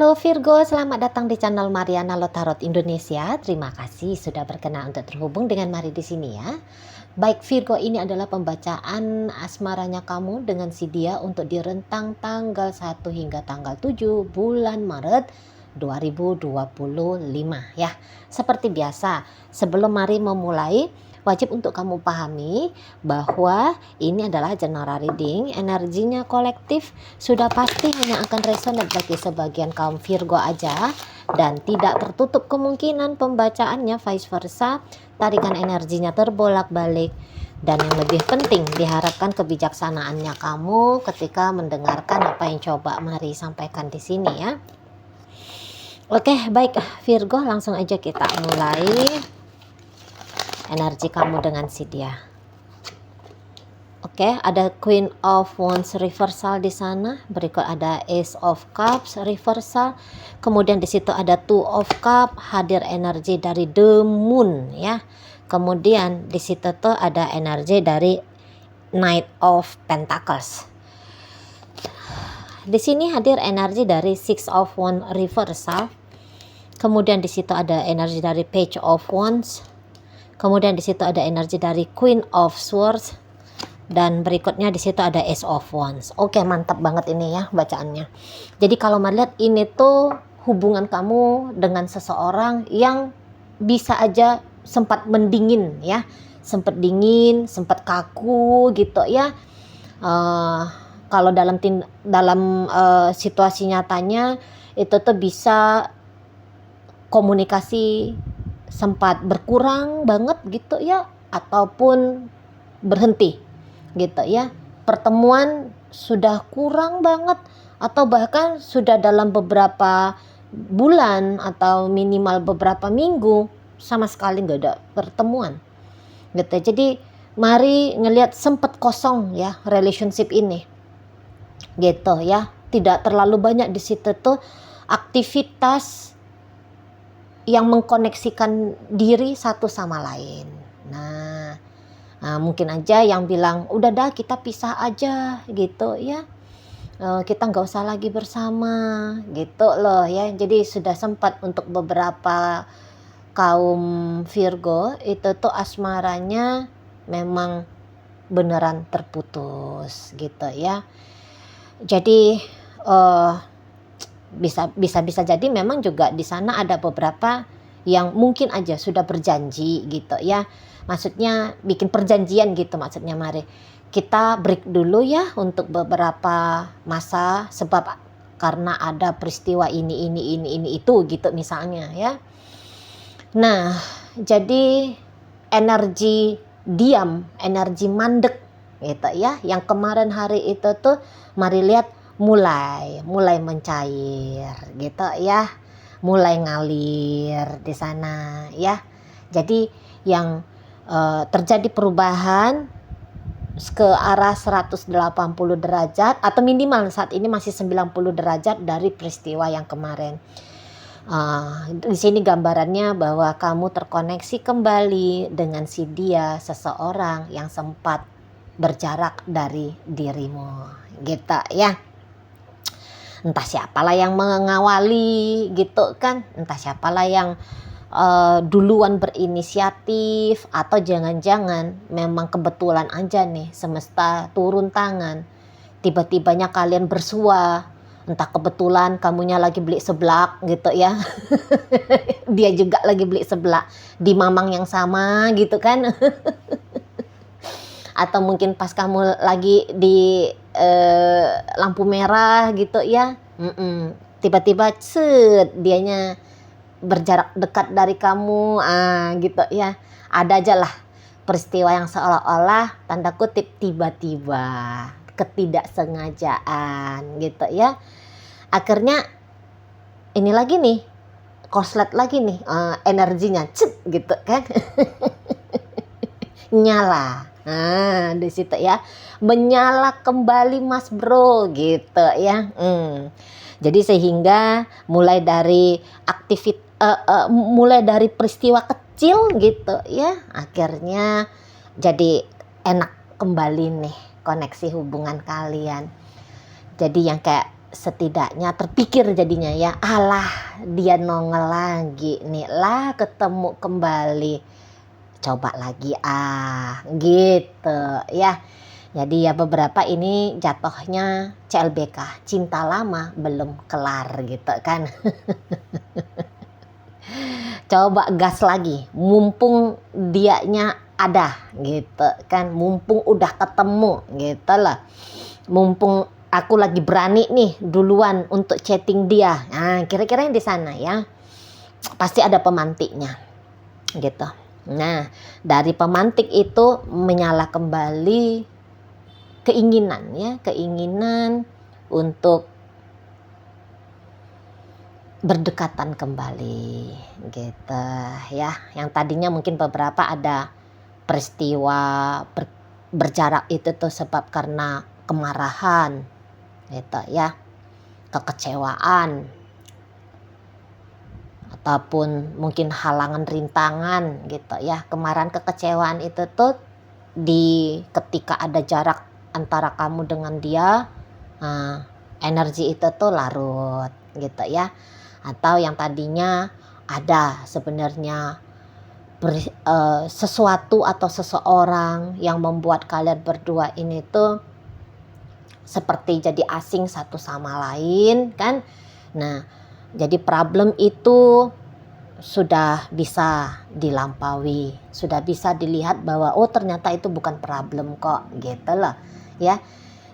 Halo Virgo, selamat datang di channel Mariana Lotarot Indonesia. Terima kasih sudah berkenan untuk terhubung dengan Mari di sini ya. Baik Virgo, ini adalah pembacaan asmaranya kamu dengan si dia untuk di rentang tanggal 1 hingga tanggal 7 bulan Maret 2025 ya. Seperti biasa, sebelum Mari memulai, wajib untuk kamu pahami bahwa ini adalah general reading, energinya kolektif, sudah pasti hanya akan resonate bagi sebagian kaum Virgo aja dan tidak tertutup kemungkinan pembacaannya vice versa, tarikan energinya terbolak-balik. Dan yang lebih penting, diharapkan kebijaksanaannya kamu ketika mendengarkan apa yang coba Mari sampaikan di sini ya. Oke, baik Virgo, langsung aja kita mulai energi kamu dengan si dia. Oke, ada Queen of Wands reversal di sana. Berikut ada Ace of Cups reversal. Kemudian di situ ada Two of Cups, hadir energi dari The Moon ya. Kemudian di situ tuh ada energi dari Knight of Pentacles. Di sini hadir energi dari Six of Wands reversal. Kemudian di situ ada energi dari Page of Wands. Kemudian di situ ada energi dari Queen of Swords dan berikutnya di situ ada Ace of Wands. Oke, mantap banget ini ya bacaannya. Jadi kalau melihat ini tuh hubungan kamu dengan seseorang yang bisa aja sempat mendingin ya, sempat dingin, sempat kaku gitu ya. Kalau dalam situasi nyatanya itu tuh bisa komunikasi sempat berkurang banget gitu ya, ataupun berhenti gitu ya, pertemuan sudah kurang banget atau bahkan sudah dalam beberapa bulan atau minimal beberapa minggu sama sekali nggak ada pertemuan gitu. Jadi Mari ngelihat sempat kosong ya relationship ini gitu ya, tidak terlalu banyak di situ tuh aktivitas yang mengkoneksikan diri satu sama lain. Nah, mungkin aja yang bilang udah dah kita pisah aja gitu ya, kita nggak usah lagi bersama gitu loh ya. Jadi sudah sempat untuk beberapa kaum Virgo itu tuh asmaranya memang beneran terputus gitu ya. Jadi bisa jadi memang juga di sana ada beberapa yang mungkin aja sudah berjanji gitu ya, maksudnya bikin perjanjian gitu, maksudnya Mari kita break dulu ya untuk beberapa masa sebab karena ada peristiwa ini itu gitu misalnya ya. Nah, jadi energi diam, energi mandek gitu ya, yang kemarin hari itu tuh Mari lihat mulai mencair gitu ya, mulai ngalir di sana ya. Jadi yang terjadi perubahan ke arah 180 derajat atau minimal saat ini masih 90 derajat dari peristiwa yang kemarin. Di sini gambarannya bahwa kamu terkoneksi kembali dengan si dia, seseorang yang sempat berjarak dari dirimu gitu ya. Entah siapalah yang mengawali gitu kan, entah siapalah yang duluan berinisiatif, atau jangan-jangan memang kebetulan aja nih semesta turun tangan, tiba-tibanya kalian bersua, entah kebetulan kamunya lagi beli seblak gitu ya dia juga lagi beli seblak di mamang yang sama gitu kan atau mungkin pas kamu lagi di lampu merah gitu ya, tiba-tiba dianya berjarak dekat dari kamu gitu ya. Ada aja lah peristiwa yang seolah-olah tanda kutip tiba-tiba, ketidaksengajaan gitu ya. Akhirnya ini lagi nih, korslet lagi nih, energinya gitu kan nyala. Nah, di situ ya, menyala kembali Mas Bro gitu ya. Jadi sehingga mulai dari mulai dari peristiwa kecil gitu ya, akhirnya jadi enak kembali nih koneksi hubungan kalian. Jadi yang kayak setidaknya terpikir jadinya ya, alah dia nongol lagi nih lah, ketemu kembali, coba lagi gitu ya. Jadi ya beberapa ini jatuhnya CLBK, cinta lama belum kelar gitu kan. Coba gas lagi, mumpung dianya ada gitu kan, mumpung udah ketemu gitu loh, mumpung aku lagi berani nih duluan untuk chatting dia. Nah, kira-kira yang di sana ya, pasti ada pemantiknya gitu. Nah, dari pemantik itu menyala kembali keinginan ya, keinginan untuk berdekatan kembali gitu ya. Yang tadinya mungkin beberapa ada peristiwa berjarak itu tuh sebab karena kemarahan gitu ya, kekecewaan, ataupun mungkin halangan rintangan gitu ya. Kemarahan kekecewaan itu tuh ketika ada jarak antara kamu dengan dia, energi itu tuh larut gitu ya. Atau yang tadinya ada sebenarnya sesuatu atau seseorang yang membuat kalian berdua ini tuh seperti jadi asing satu sama lain kan. Nah, jadi problem itu sudah bisa dilampaui, sudah bisa dilihat bahwa oh ternyata itu bukan problem kok gitu loh ya.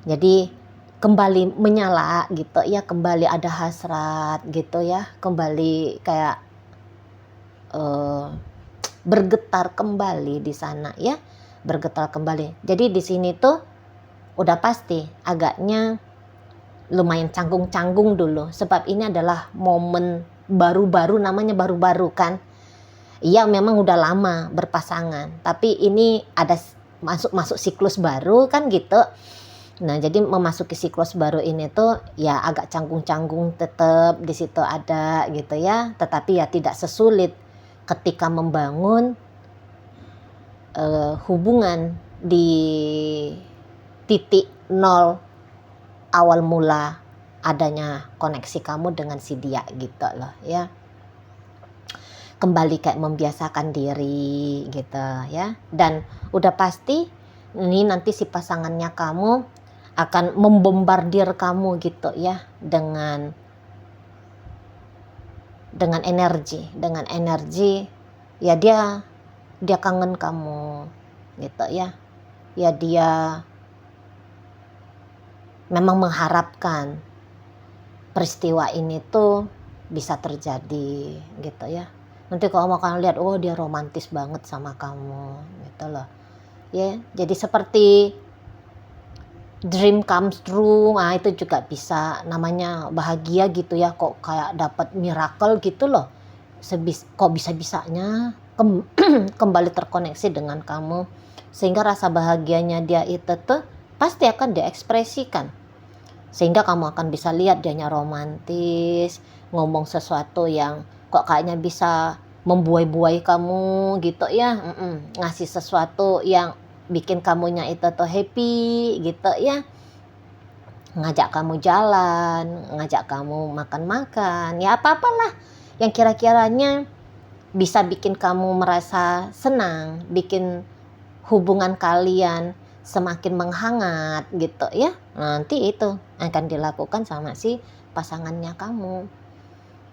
Jadi kembali menyala gitu ya, kembali ada hasrat gitu ya, kembali kayak bergetar kembali di sana ya, bergetar kembali. Jadi di sini tuh udah pasti agaknya lumayan canggung-canggung dulu, sebab ini adalah momen baru-baru, namanya baru-baru kan. Iya memang udah lama berpasangan, tapi ini ada masuk siklus baru kan gitu. Nah, jadi memasuki siklus baru ini tuh ya agak canggung-canggung, tetap di situ ada gitu ya, tetapi ya tidak sesulit ketika membangun hubungan di titik nol awal mula adanya koneksi kamu dengan si dia gitu loh ya. Kembali kayak membiasakan diri gitu ya, dan udah pasti ini nanti si pasangannya kamu akan membombardir kamu gitu ya, dengan energi ya, dia kangen kamu gitu ya. Ya dia memang mengharapkan peristiwa ini tuh bisa terjadi gitu ya. Nanti kamu akan lihat oh dia romantis banget sama kamu gitu loh ya. Jadi seperti dream comes true, nah itu juga bisa namanya bahagia gitu ya, kok kayak dapat miracle gitu loh. Kok bisa-bisanya kembali terkoneksi dengan kamu, sehingga rasa bahagianya dia itu tuh pasti akan diekspresikan, sehingga kamu akan bisa lihat dianya romantis, ngomong sesuatu yang kok kayaknya bisa membuai-buai kamu gitu ya, ngasih sesuatu yang bikin kamunya itu tuh happy gitu ya, ngajak kamu jalan, ngajak kamu makan-makan, ya apa-apalah yang kira-kiranya bisa bikin kamu merasa senang, bikin hubungan kalian semakin menghangat gitu ya. Nanti itu akan dilakukan sama si pasangannya kamu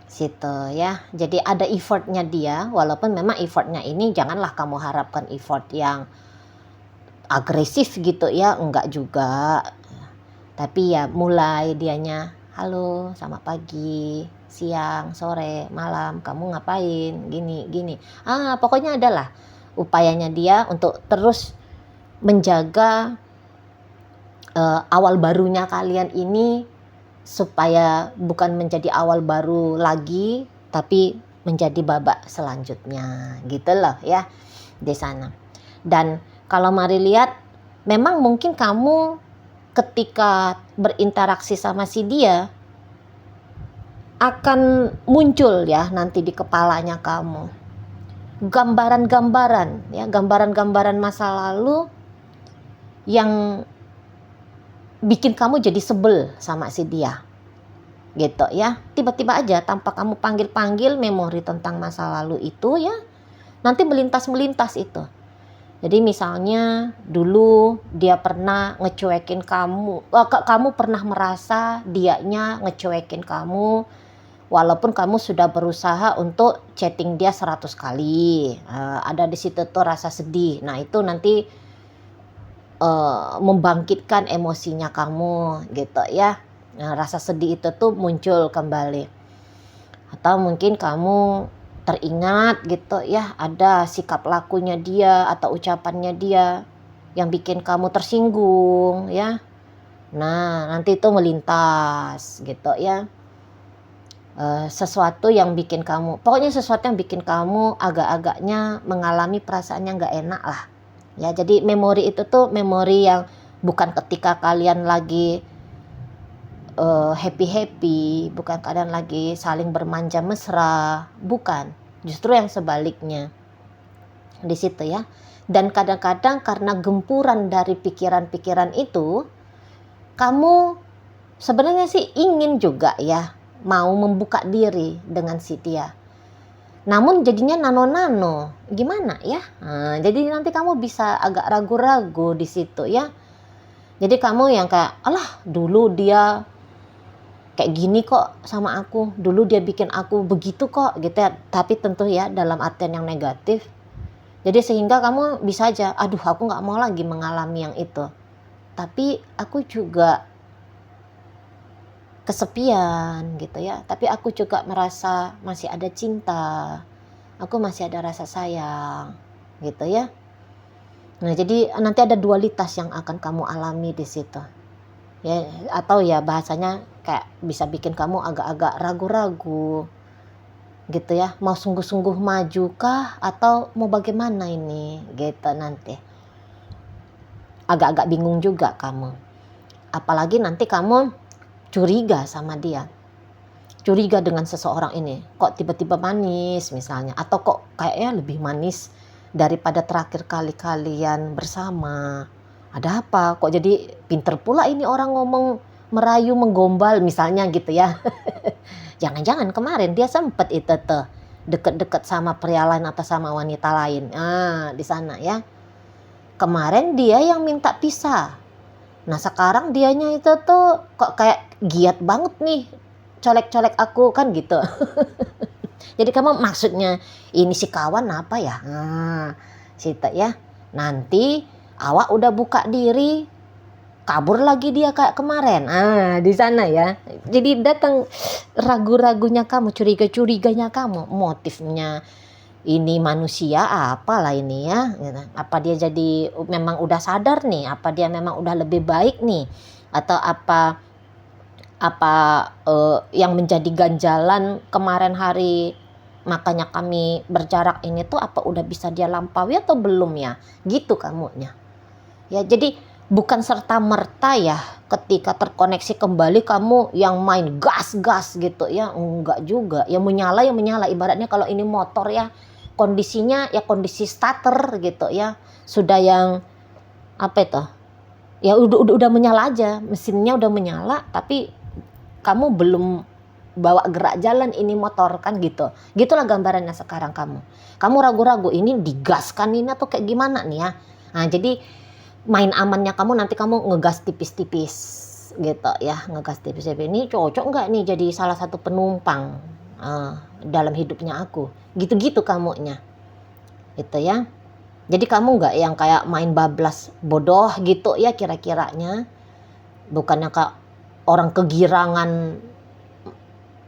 situ ya. Jadi ada effortnya dia, walaupun memang effortnya ini janganlah kamu harapkan effort yang agresif gitu ya, enggak juga. Tapi ya mulai dianya halo, selamat pagi, siang, sore, malam, kamu ngapain, gini. Pokoknya adalah upayanya dia untuk terus menjaga awal barunya kalian ini supaya bukan menjadi awal baru lagi, tapi menjadi babak selanjutnya gitu loh ya di sana. Dan kalau mari lihat, memang mungkin kamu ketika berinteraksi sama si dia akan muncul ya nanti di kepalanya kamu gambaran-gambaran ya, gambaran-gambaran masa lalu yang bikin kamu jadi sebel sama si dia. gitu ya. Tiba-tiba aja tanpa kamu panggil-panggil, memori tentang masa lalu itu ya nanti melintas-melintas itu. Jadi misalnya dulu dia pernah ngecewakin kamu, kamu pernah merasa dianya ngecewakin kamu, walaupun kamu sudah berusaha untuk chatting dia 100 kali. Ada di situ tuh rasa sedih. Nah itu nanti membangkitkan emosinya kamu gitu ya. Nah, rasa sedih itu tuh muncul kembali. Atau mungkin kamu teringat gitu ya, ada sikap lakunya dia atau ucapannya dia yang bikin kamu tersinggung ya. Nah, nanti itu melintas gitu ya. Sesuatu yang bikin kamu, pokoknya sesuatu yang bikin kamu agak-agaknya mengalami perasaan yang gak enak lah. Ya, jadi memori itu tuh memori yang bukan ketika kalian lagi happy-happy, bukan keadaan lagi saling bermanja mesra, bukan. Justru yang sebaliknya. Di situ ya. Dan kadang-kadang karena gempuran dari pikiran-pikiran itu, kamu sebenarnya sih ingin juga ya mau membuka diri dengan si dia. Namun jadinya nano-nano, gimana ya? Nah, jadi nanti kamu bisa agak ragu-ragu di situ ya. Jadi kamu yang kayak, alah dulu dia kayak gini kok sama aku, dulu dia bikin aku begitu kok gitu ya. Tapi tentu ya dalam artian yang negatif. Jadi sehingga kamu bisa aja, aduh aku gak mau lagi mengalami yang itu. Tapi aku juga kesepian gitu ya. Tapi aku juga merasa masih ada cinta, aku masih ada rasa sayang gitu ya. Nah jadi nanti ada dualitas yang akan kamu alami di situ. Ya, atau ya bahasanya kayak bisa bikin kamu agak-agak ragu-ragu gitu ya, mau sungguh-sungguh maju kah atau mau bagaimana ini gitu. Nanti agak-agak bingung juga kamu, apalagi nanti kamu curiga sama dia, curiga dengan seseorang ini, kok tiba-tiba manis misalnya, atau kok kayaknya lebih manis daripada terakhir kali kalian bersama. Ada apa? Kok jadi pinter pula ini orang ngomong, merayu, menggombal misalnya gitu ya. Jangan-jangan kemarin dia sempet itu tuh deket-deket sama pria lain atau sama wanita lain. Di sana ya. Kemarin dia yang minta pisah. Nah sekarang dianya itu tuh kok kayak giat banget nih, colek-colek aku kan gitu. Jadi kamu maksudnya ini si kawan apa ya? Situ ya. Nanti awak udah buka diri, kabur lagi dia kayak kemarin. Di sana ya. Jadi datang ragu-ragunya kamu, curiga-curiganya kamu, motifnya ini manusia apalah ini ya. Apa dia jadi memang udah sadar nih? Apa dia memang udah lebih baik nih? Atau apa yang menjadi ganjalan kemarin hari makanya kami berjarak ini tuh apa udah bisa dia lampaui atau belum ya? Gitu kamunya. Ya, jadi bukan serta-merta ya ketika terkoneksi kembali kamu yang main gas-gas gitu ya, enggak juga. Ya menyala ya menyala, ibaratnya kalau ini motor ya kondisinya ya kondisi starter gitu ya. Sudah yang apa itu? Ya udah menyala aja, mesinnya udah menyala tapi kamu belum bawa gerak jalan ini motor kan gitu. Gitulah gambarannya sekarang kamu. Kamu ragu-ragu ini digaskan ini atau kayak gimana nih ya. Nah, jadi main amannya kamu nanti kamu ngegas tipis-tipis gitu ya, ngegas tipis-tipis. Ini cocok nggak nih jadi salah satu penumpang dalam hidupnya aku, gitu-gitu kamunya gitu ya. Jadi kamu nggak yang kayak main bablas bodoh gitu ya kira-kiranya, bukannya kayak orang kegirangan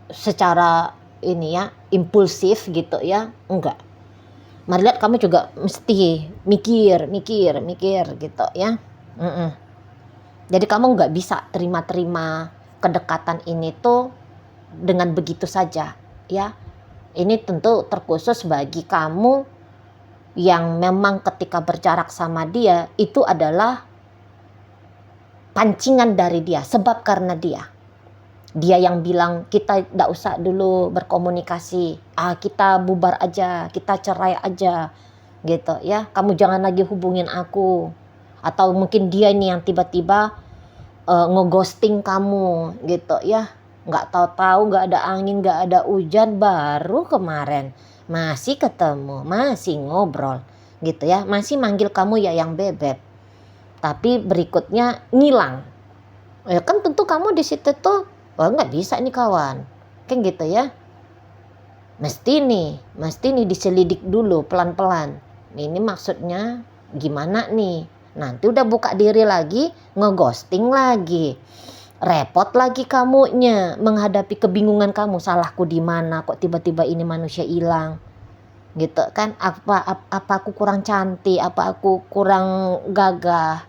secara ini ya impulsif gitu ya, enggak. Mari lihat kamu juga mesti mikir gitu ya. Jadi kamu nggak bisa terima kedekatan ini tuh dengan begitu saja ya. Ini tentu terkhusus bagi kamu yang memang ketika berjarak sama dia itu adalah pancingan dari dia, sebab karena dia yang bilang kita tidak usah dulu berkomunikasi, kita bubar aja, kita cerai aja gitu ya, kamu jangan lagi hubungin aku. Atau mungkin dia ini yang tiba-tiba ngeghosting kamu gitu ya. Nggak tahu-tahu nggak ada angin, nggak ada hujan, baru kemarin masih ketemu, masih ngobrol gitu ya, masih manggil kamu ya yang bebek, tapi berikutnya ngilang. Ya kan tentu kamu di situ tuh, wah nggak bisa nih kawan, kan gitu ya. Mesti nih diselidik dulu pelan-pelan. Ini maksudnya gimana nih? Nanti udah buka diri lagi, ngeghosting lagi. Repot lagi kamunya menghadapi kebingungan kamu, salahku di mana kok tiba-tiba ini manusia hilang. Gitu kan? Apa aku kurang cantik, apa aku kurang gagah?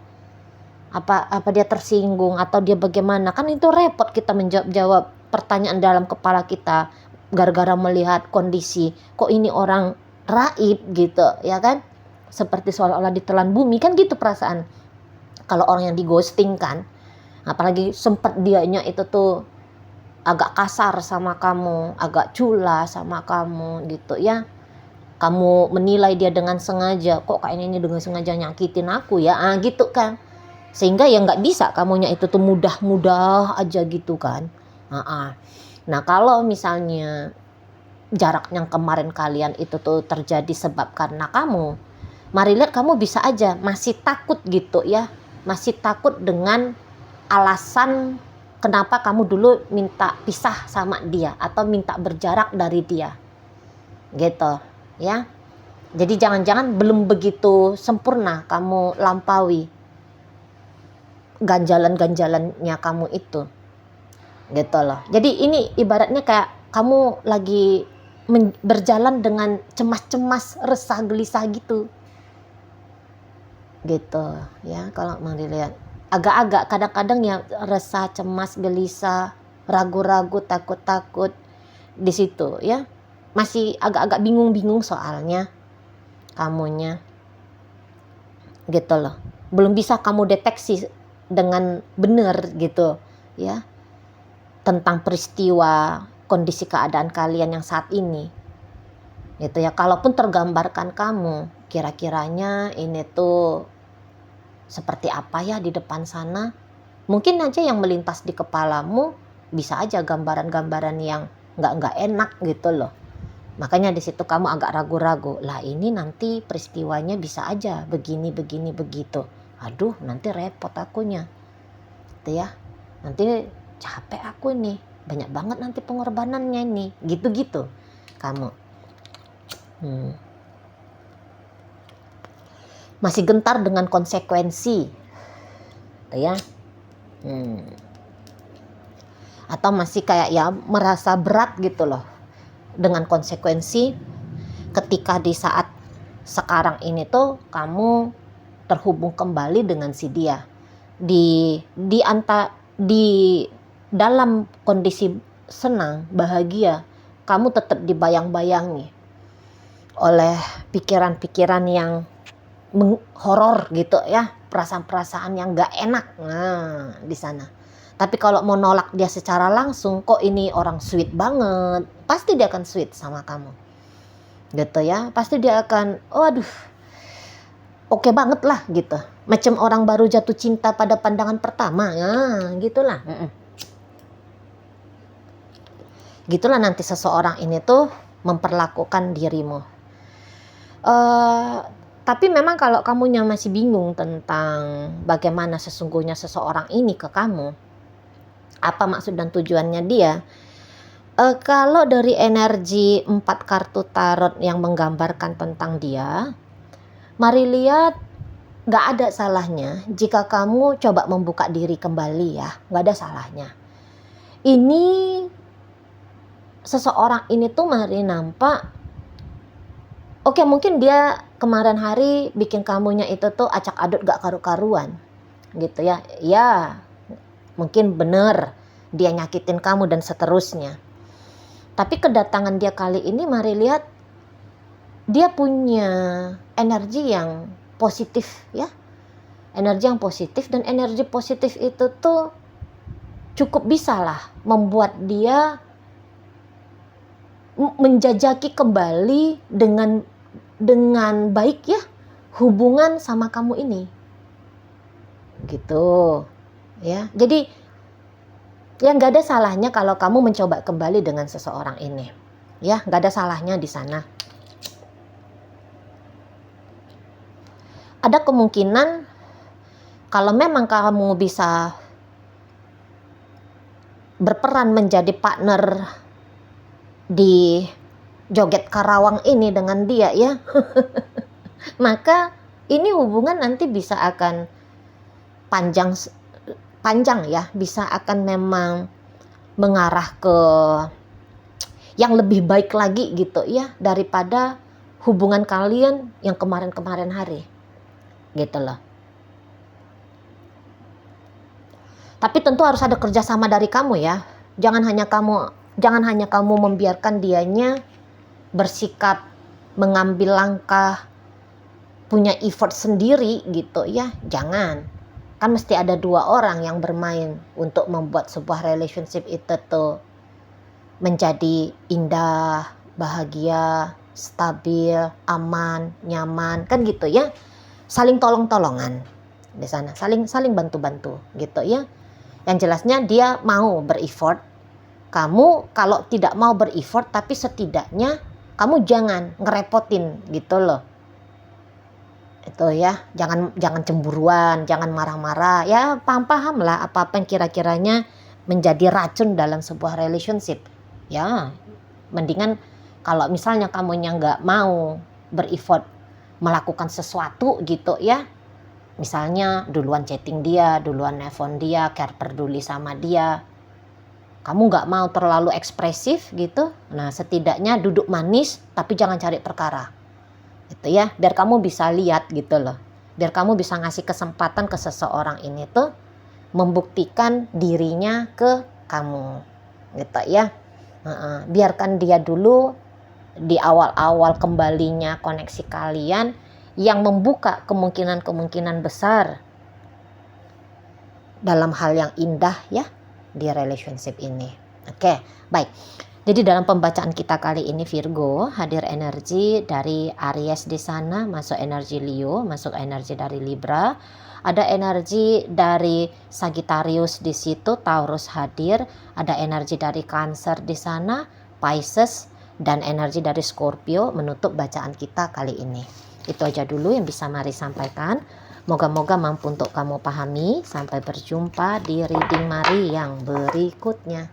Apa dia tersinggung atau dia bagaimana? Kan itu repot kita menjawab pertanyaan dalam kepala kita gara-gara melihat kondisi kok ini orang raib gitu ya kan, seperti seolah-olah ditelan bumi kan gitu perasaan kalau orang yang di ghosting kan. Apalagi sempat dianya itu tuh agak kasar sama kamu, agak culas sama kamu gitu ya, kamu menilai dia dengan sengaja, kok kayaknya ini dengan sengaja nyakitin aku ya, gitu kan, sehingga ya nggak bisa kamunya itu tuh mudah-mudah aja gitu kan. Nah kalau misalnya jarak yang kemarin kalian itu tuh terjadi sebab karena kamu, mari lihat kamu bisa aja masih takut gitu ya, masih takut dengan alasan kenapa kamu dulu minta pisah sama dia atau minta berjarak dari dia gitu ya. Jadi jangan-jangan belum begitu sempurna kamu lampaui ganjalan-ganjalannya kamu itu gitu loh. Jadi ini ibaratnya kayak kamu lagi berjalan dengan cemas-cemas, resah, gelisah gitu ya. Kalau mau dilihat agak-agak kadang-kadang ya resah, cemas, gelisah, ragu-ragu, takut-takut di situ ya, masih agak-agak bingung-bingung soalnya kamunya gitu loh, belum bisa kamu deteksi dengan benar gitu ya tentang peristiwa kondisi keadaan kalian yang saat ini gitu ya. Kalaupun tergambarkan kamu kira-kiranya ini tuh seperti apa ya di depan sana, mungkin aja yang melintas di kepalamu bisa aja gambaran-gambaran yang nggak enak gitu loh. Makanya di situ kamu agak ragu-ragu, lah ini nanti peristiwanya bisa aja begini begitu, aduh nanti repot akunya gitu ya, nanti capek aku nih, banyak banget nanti pengorbanannya nih, gitu kamu masih gentar dengan konsekuensi ya, atau masih kayak ya merasa berat gitu loh dengan konsekuensi ketika di saat sekarang ini tuh kamu terhubung kembali dengan si dia di dalam kondisi senang, bahagia, kamu tetap dibayang-bayangi oleh pikiran-pikiran yang horor gitu ya, perasaan-perasaan yang gak enak di sana. Tapi kalau mau nolak dia secara langsung, kok ini orang sweet banget, pasti dia akan sweet sama kamu gitu ya, pasti dia akan oke banget lah gitu, macam orang baru jatuh cinta pada pandangan pertama ya, gitulah. Gitulah nanti seseorang ini tuh memperlakukan dirimu. Tapi memang kalau kamunya masih bingung tentang bagaimana sesungguhnya seseorang ini ke kamu, apa maksud dan tujuannya dia, kalau dari energi 4 kartu tarot yang menggambarkan tentang dia, mari lihat gak ada salahnya jika kamu coba membuka diri kembali ya, gak ada salahnya. Ini seseorang ini tuh mari nampak, oke, mungkin dia kemarin hari bikin kamunya itu tuh acak adut gak karu-karuan gitu ya. Ya mungkin bener dia nyakitin kamu dan seterusnya. Tapi kedatangan dia kali ini mari lihat dia punya energi yang positif ya. Energi yang positif, dan energi positif itu tuh cukup bisa lah membuat dia menjajaki kembali dengan baik ya hubungan sama kamu ini gitu ya. Jadi Ya nggak ada salahnya kalau kamu mencoba kembali dengan seseorang ini. Ya nggak ada salahnya di sana. Ada kemungkinan kalau memang kamu bisa berperan menjadi partner di joget Karawang ini dengan dia ya, maka ini hubungan nanti bisa akan panjang ya, bisa akan memang mengarah ke yang lebih baik lagi gitu ya, daripada hubungan kalian yang kemarin-kemarin hari gitu loh. Tapi tentu harus ada kerjasama dari kamu ya. Jangan hanya kamu membiarkan dianya bersikap, mengambil langkah, punya effort sendiri gitu ya. Jangan. Kan mesti ada dua orang yang bermain untuk membuat sebuah relationship itu tuh menjadi indah, bahagia, stabil, aman, nyaman, kan gitu ya. Saling tolong-tolongan di sana, saling bantu-bantu gitu ya. Yang jelasnya dia mau bereffort. Kamu kalau tidak mau bereffort, tapi setidaknya kamu jangan ngerepotin gitu loh. Itu ya, jangan cemburuan, jangan marah-marah. Ya paham-paham lah apa-apa yang kira-kiranya menjadi racun dalam sebuah relationship. Ya, mendingan kalau misalnya kamunya nggak mau bereffort melakukan sesuatu gitu ya. Misalnya duluan chatting dia, duluan nelfon dia, care peduli sama dia. Kamu nggak mau terlalu ekspresif gitu. Nah setidaknya duduk manis tapi jangan cari perkara. Gitu ya, biar kamu bisa lihat gitu loh. Biar kamu bisa ngasih kesempatan ke seseorang ini tuh membuktikan dirinya ke kamu. Gitu ya. Biarkan dia dulu di awal-awal kembalinya koneksi kalian yang membuka kemungkinan-kemungkinan besar dalam hal yang indah ya di relationship ini. Oke, baik. Jadi dalam pembacaan kita kali ini Virgo, hadir energi dari Aries di sana, masuk energi Leo, masuk energi dari Libra. Ada energi dari Sagittarius di situ, Taurus hadir, ada energi dari Cancer di sana, Pisces, dan energi dari Scorpio menutup bacaan kita kali ini. Itu aja dulu yang bisa Mari sampaikan. Moga-moga mampu untuk kamu pahami. Sampai berjumpa di reading Mari yang berikutnya.